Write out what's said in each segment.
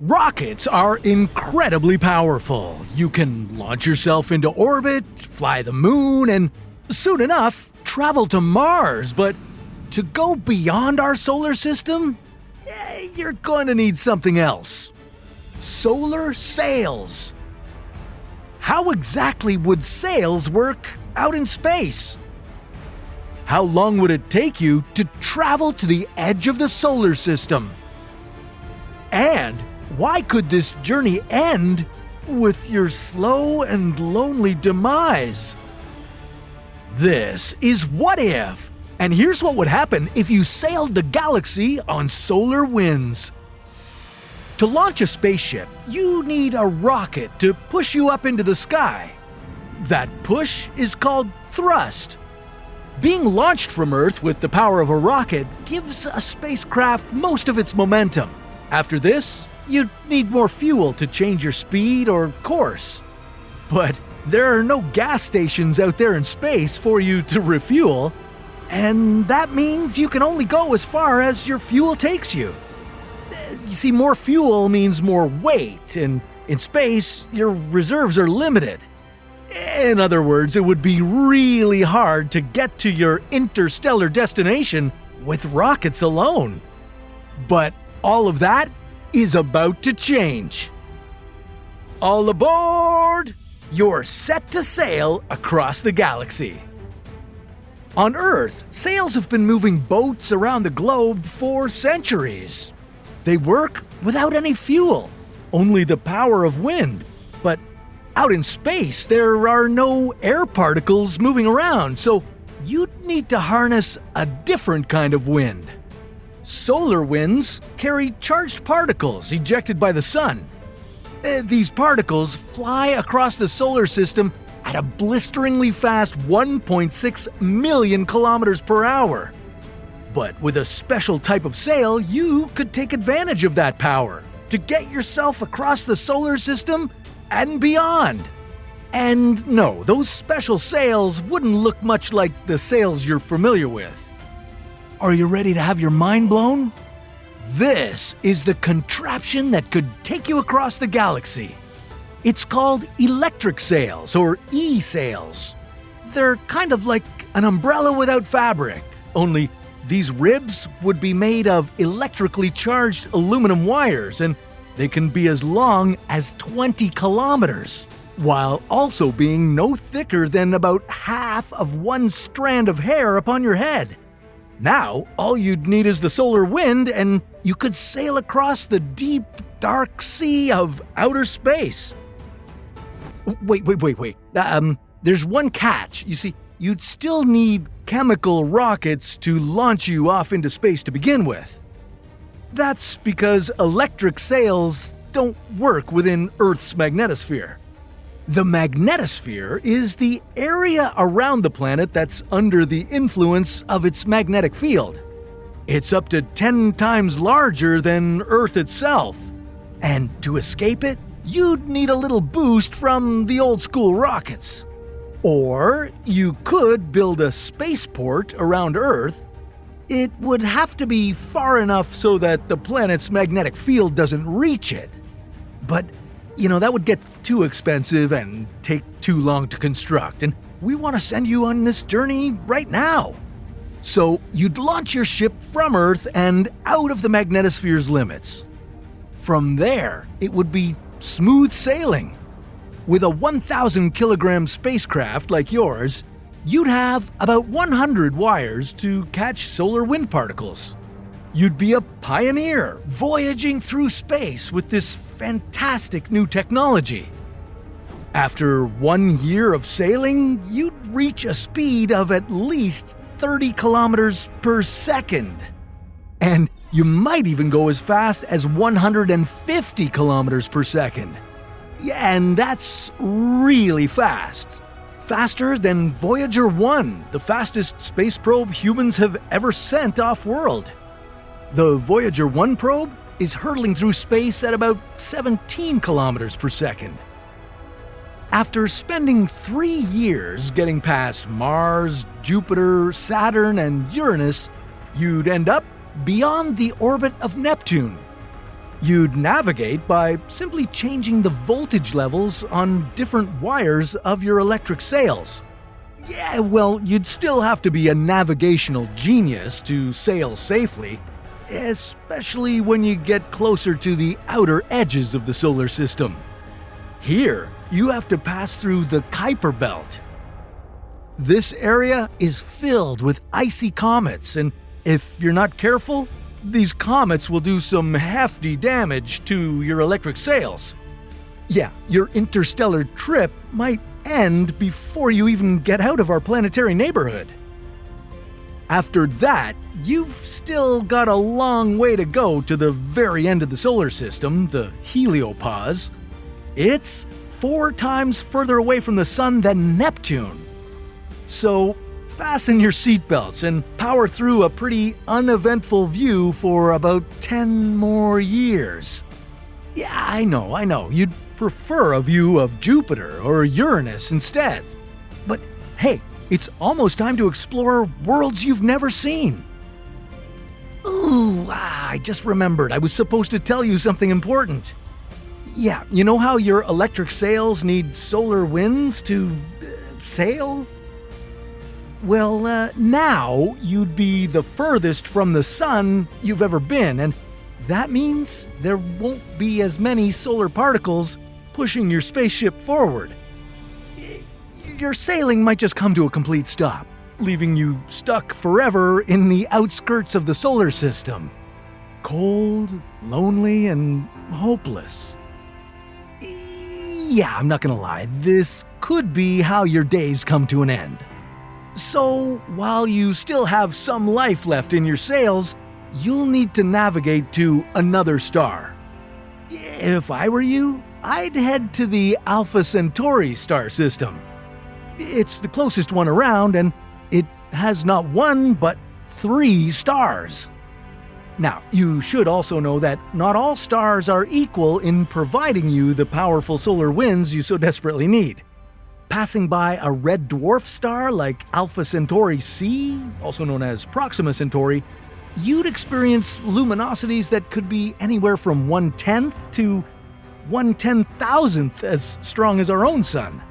Rockets are incredibly powerful. You can launch yourself into orbit, fly the moon, and soon enough, travel to Mars. But to go beyond our solar system, you're going to need something else. Solar sails. How exactly would sails work out in space? How long would it take you to travel to the edge of the solar system? And why could this journey end with your slow and lonely demise? This is What If, and here's what would happen if you sailed the galaxy on solar winds. To launch a spaceship, you need a rocket to push you up into the sky. That push is called thrust. Being launched from Earth with the power of a rocket gives a spacecraft most of its momentum. After this, you'd need more fuel to change your speed or course. But there are no gas stations out there in space for you to refuel, and that means you can only go as far as your fuel takes you. You see, more fuel means more weight, and in space, your reserves are limited. In other words, it would be really hard to get to your interstellar destination with rockets alone. But all of that is about to change. All aboard! You're set to sail across the galaxy. On Earth, sails have been moving boats around the globe for centuries. They work without any fuel, only the power of wind. But out in space, there are no air particles moving around, so you'd need to harness a different kind of wind. Solar winds carry charged particles ejected by the sun. These particles fly across the solar system at a blisteringly fast 1.6 million kilometers per hour. But with a special type of sail, you could take advantage of that power to get yourself across the solar system and beyond. And no, those special sails wouldn't look much like the sails you're familiar with. Are you ready to have your mind blown? This is the contraption that could take you across the galaxy. It's called electric sails, or e-sails. They're kind of like an umbrella without fabric, only these ribs would be made of electrically charged aluminum wires, and they can be as long as 20 kilometers, while also being no thicker than about half of one strand of hair upon your head. Now, all you'd need is the solar wind, and you could sail across the deep, dark sea of outer space. Wait. There's one catch. You see, you'd still need chemical rockets to launch you off into space to begin with. That's because electric sails don't work within Earth's magnetosphere. The magnetosphere is the area around the planet that's under the influence of its magnetic field. It's up to 10 times larger than Earth itself. And to escape it, you'd need a little boost from the old school rockets. Or you could build a spaceport around Earth. It would have to be far enough so that the planet's magnetic field doesn't reach it. But that would get too expensive and take too long to construct, and we want to send you on this journey right now. So you'd launch your ship from Earth and out of the magnetosphere's limits. From there, it would be smooth sailing. With a 1,000-kilogram spacecraft like yours, you'd have about 100 wires to catch solar wind particles. You'd be a pioneer, voyaging through space with this fantastic new technology. After 1 year of sailing, you'd reach a speed of at least 30 kilometers per second. And you might even go as fast as 150 kilometers per second. Yeah, and that's really fast. Faster than Voyager 1, the fastest space probe humans have ever sent off-world. The Voyager 1 probe is hurtling through space at about 17 kilometers per second. After spending 3 years getting past Mars, Jupiter, Saturn, and Uranus, you'd end up beyond the orbit of Neptune. You'd navigate by simply changing the voltage levels on different wires of your electric sails. Yeah, well, you'd still have to be a navigational genius to sail safely, especially when you get closer to the outer edges of the solar system. Here, you have to pass through the Kuiper Belt. This area is filled with icy comets, and if you're not careful, these comets will do some hefty damage to your electric sails. Yeah, your interstellar trip might end before you even get out of our planetary neighborhood. After that, you've still got a long way to go to the very end of the solar system, the heliopause. It's 4 times further away from the sun than Neptune. So, fasten your seatbelts and power through a pretty uneventful view for about 10 more years. Yeah, I know, you'd prefer a view of Jupiter or Uranus instead. But hey, it's almost time to explore worlds you've never seen. Ooh, I just remembered I was supposed to tell you something important. Yeah, you know how your electric sails need solar winds to sail? Well, now you'd be the furthest from the sun you've ever been, and that means there won't be as many solar particles pushing your spaceship forward. Your sailing might just come to a complete stop, leaving you stuck forever in the outskirts of the solar system. Cold, lonely, and hopeless. Yeah, I'm not gonna lie, this could be how your days come to an end. So, while you still have some life left in your sails, you'll need to navigate to another star. If I were you, I'd head to the Alpha Centauri star system. It's the closest one around, and it has not 1 but 3 stars. Now, you should also know that not all stars are equal in providing you the powerful solar winds you so desperately need. Passing by a red dwarf star like Alpha Centauri C, also known as Proxima Centauri, you'd experience luminosities that could be anywhere from 1/10 to 1/10,000th as strong as our own sun.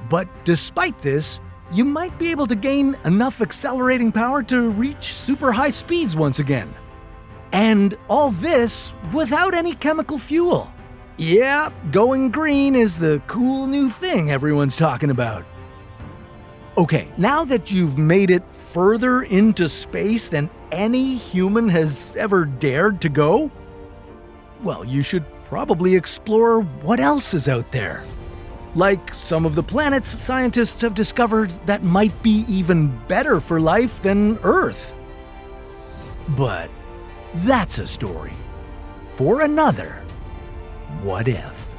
But despite this, you might be able to gain enough accelerating power to reach super high speeds once again. And all this without any chemical fuel. Yeah, going green is the cool new thing everyone's talking about. Okay, now that you've made it further into space than any human has ever dared to go, well, you should probably explore what else is out there. Like some of the planets scientists have discovered that might be even better for life than Earth. But that's a story for another What If.